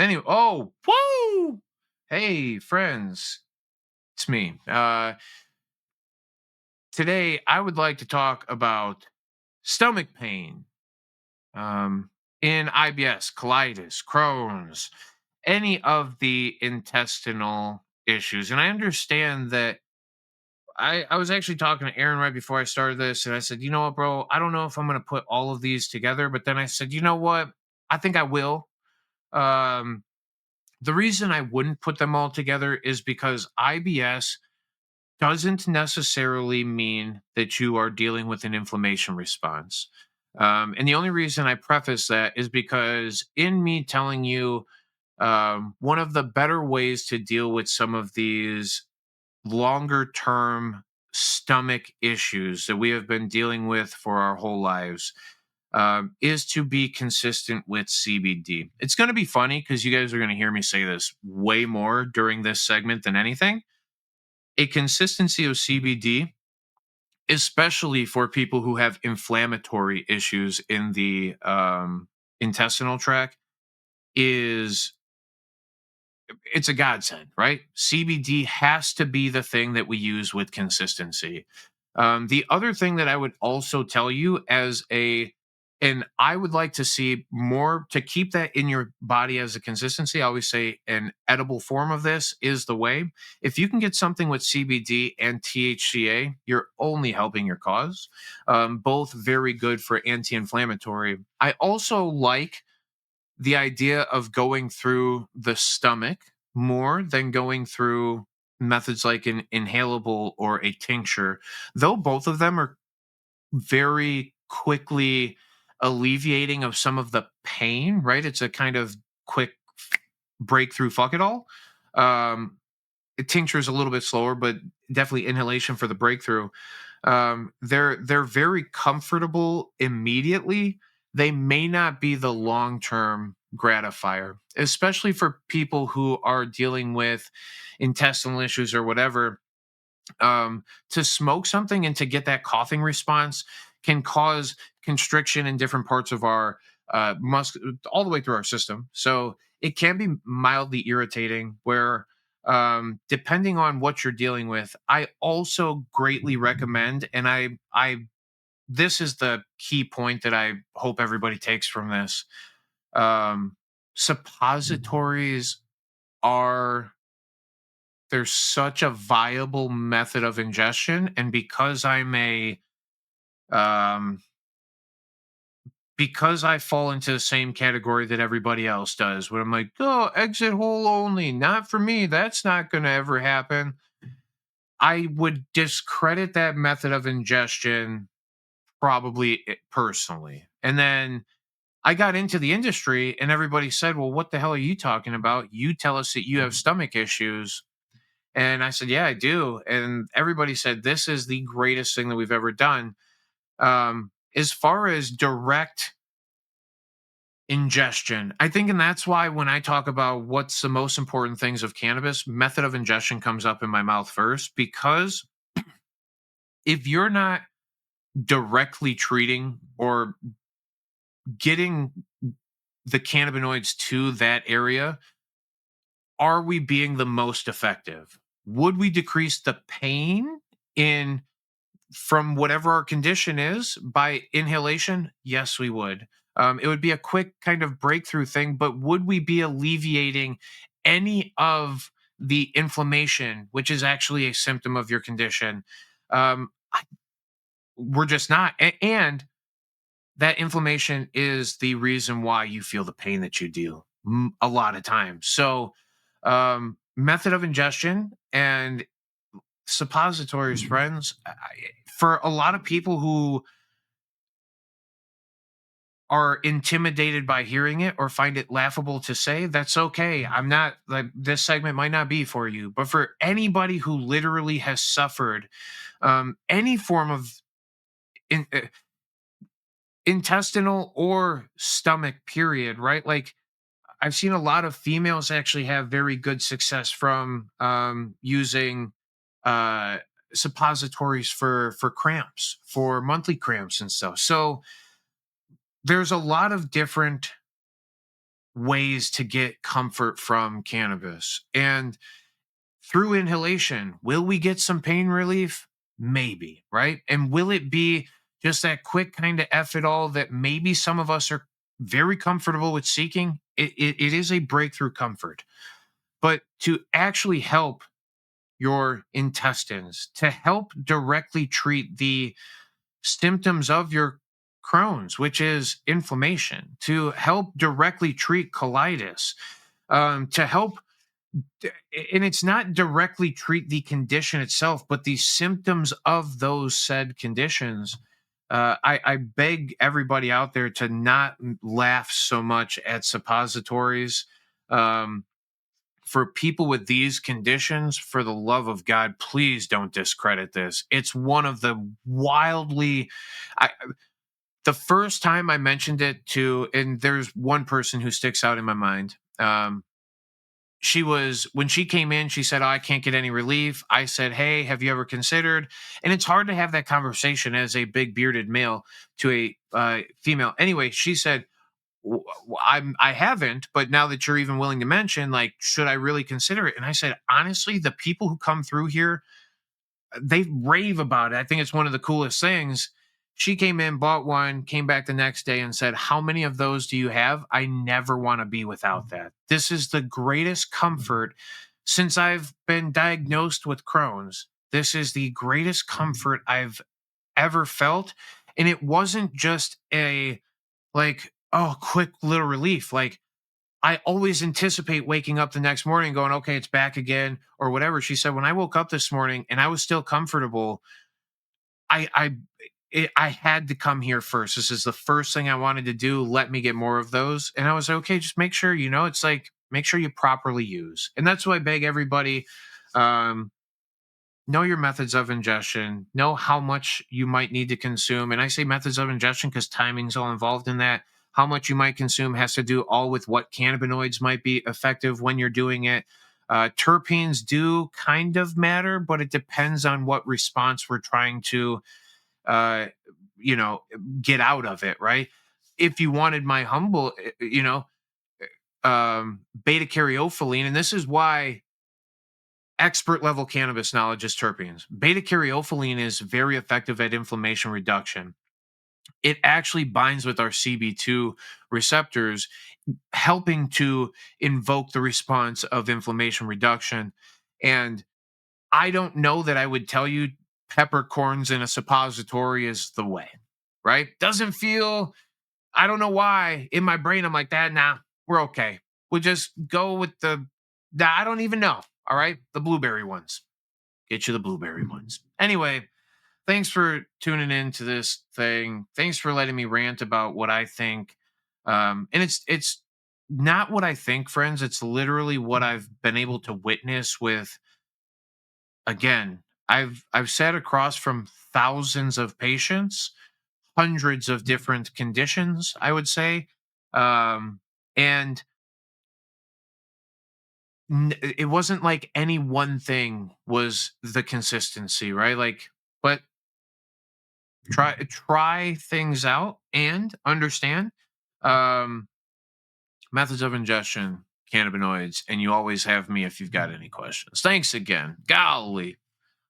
Anyway, oh, woo! Hey, friends, it's me. Today I would like to talk about stomach pain, um, in IBS, colitis, Crohn's, any of the intestinal issues. And I understand that I was actually talking to Aaron right before I started this, and I said, you know what, bro, I don't know if I'm going to put all of these together, but then I said, you know what, I think I will. Um, the reason I wouldn't put them all together is because IBS doesn't necessarily mean that you are dealing with an inflammation response. And the only reason I preface that is because in me telling you one of the better ways to deal with some of these longer term stomach issues that we have been dealing with for our whole lives is to be consistent with CBD. It's going to be funny because you guys are going to hear me say this way more during this segment than anything. A consistency of CBD, especially for people who have inflammatory issues in the intestinal tract, is it's a godsend, right? CBD has to be the thing that we use with consistency. The other thing that I would also tell you and I would like to see more to keep that in your body as a consistency. I always say an edible form of this is the way. If you can get something with CBD and THCA, you're only helping your cause. Both very good for anti inflammatory. I also like the idea of going through the stomach more than going through methods like an inhalable or a tincture, though both of them are very quickly alleviating of some of the pain, right? It's a kind of quick breakthrough fuck it all. Um, Tincture is a little bit slower, but definitely inhalation for the breakthrough. They're very comfortable immediately. They may not be the long term gratifier, especially for people who are dealing with intestinal issues or whatever. To smoke something and to get that coughing response can cause constriction in different parts of our all the way through our system. So it can be mildly irritating. Where depending on what you're dealing with, I also greatly recommend, and I this is the key point that I hope everybody takes from this. Suppositories are there's such a viable method of ingestion, and um because I fall into the same category that everybody else does, where I'm like, oh, exit hole only, not for me, that's not going to ever happen. I would discredit that method of ingestion probably personally. And then I got into the industry and everybody said, well, what the hell are you talking about? You tell us that you have stomach issues. And I said, yeah, I do. And everybody said, this is the greatest thing that we've ever done. As far as direct ingestion, I think, and that's why when I talk about what's the most important things of cannabis, method of ingestion comes up in my mouth first, because if you're not directly treating or getting the cannabinoids to that area, are we being the most effective? Would we decrease the pain in from whatever our condition is by inhalation? Yes, we would. It would be a quick kind of breakthrough thing, but would we be alleviating any of the inflammation, which is actually a symptom of your condition? We're just not. And that inflammation is the reason why you feel the pain that you do a lot of times. So, method of ingestion and suppositories, friends, for a lot of people who are intimidated by hearing it or find it laughable to say, that's okay. I'm not like, this segment might not be for you, but for anybody who literally has suffered any form of in, intestinal or stomach, period, right? Like, I've seen a lot of females actually have very good success from using uh, suppositories for cramps, for monthly cramps and stuff. So there's a lot of different ways to get comfort from cannabis. And through inhalation, will we get some pain relief? Maybe, right? And will it be just that quick kind of F it all that maybe some of us are very comfortable with seeking? It is a breakthrough comfort. But to actually help your intestines, to help directly treat the symptoms of your Crohn's, which is inflammation, to help directly treat colitis, to help and it's not directly treat the condition itself, but the symptoms of those said conditions. I beg everybody out there to not laugh so much at suppositories. Um, for people with these conditions, for the love of God, please don't discredit this. It's one of the wildly. I, the first time I mentioned it to, and there's one person who sticks out in my mind. She was when she came in, she said, "Oh, I can't get any relief." I said, "Hey, have you ever considered?" And it's hard to have that conversation as a big bearded male to a female. Anyway, she said, I haven't, but now that you're even willing to mention, like, should I really consider it?" And I said, honestly, the people who come through here, they rave about it. I think it's one of the coolest things. She came in, bought one, came back the next day and said, "How many of those do you have? I never want to be without that. This is the greatest comfort since I've been diagnosed with Crohn's. This is the greatest comfort I've ever felt." And it wasn't just a, like, oh, quick little relief. Like, I always anticipate waking up the next morning going, okay, it's back again or whatever. She said, when I woke up this morning and I was still comfortable, I had to come here first. This is the first thing I wanted to do. Let me get more of those. And I was like, okay, just make sure, it's like, make sure you properly use. And that's why I beg everybody, um, know your methods of ingestion, know how much you might need to consume. And I say methods of ingestion because timing's all involved in that. How much you might consume has to do all with what cannabinoids might be effective when you're doing it. Terpenes do kind of matter, but it depends on what response we're trying to, uh, you know, get out of it, right? If you wanted my humble, beta caryophyllene, and this is why expert level cannabis knowledge is terpenes. Beta caryophyllene is very effective at inflammation reduction. It actually binds with our CB2 receptors, helping to invoke the response of inflammation reduction. And I don't know that I would tell you peppercorns in a suppository is the way, right? Doesn't feel, I don't know why. In my brain, I'm like, that, nah, we're okay. We'll just go with nah, I don't even know. All right. The blueberry ones. Get you the blueberry ones. Anyway, thanks for tuning in to this thing. Thanks for letting me rant about what I think. And it's not what I think, friends. It's literally what I've been able to witness with. Again, I've sat across from thousands of patients, hundreds of different conditions, I would say. And it wasn't like any one thing was the consistency, right? Like, but try things out and understand um methods of ingestion, cannabinoids, and you always have me if you've got any questions. Thanks again. Golly.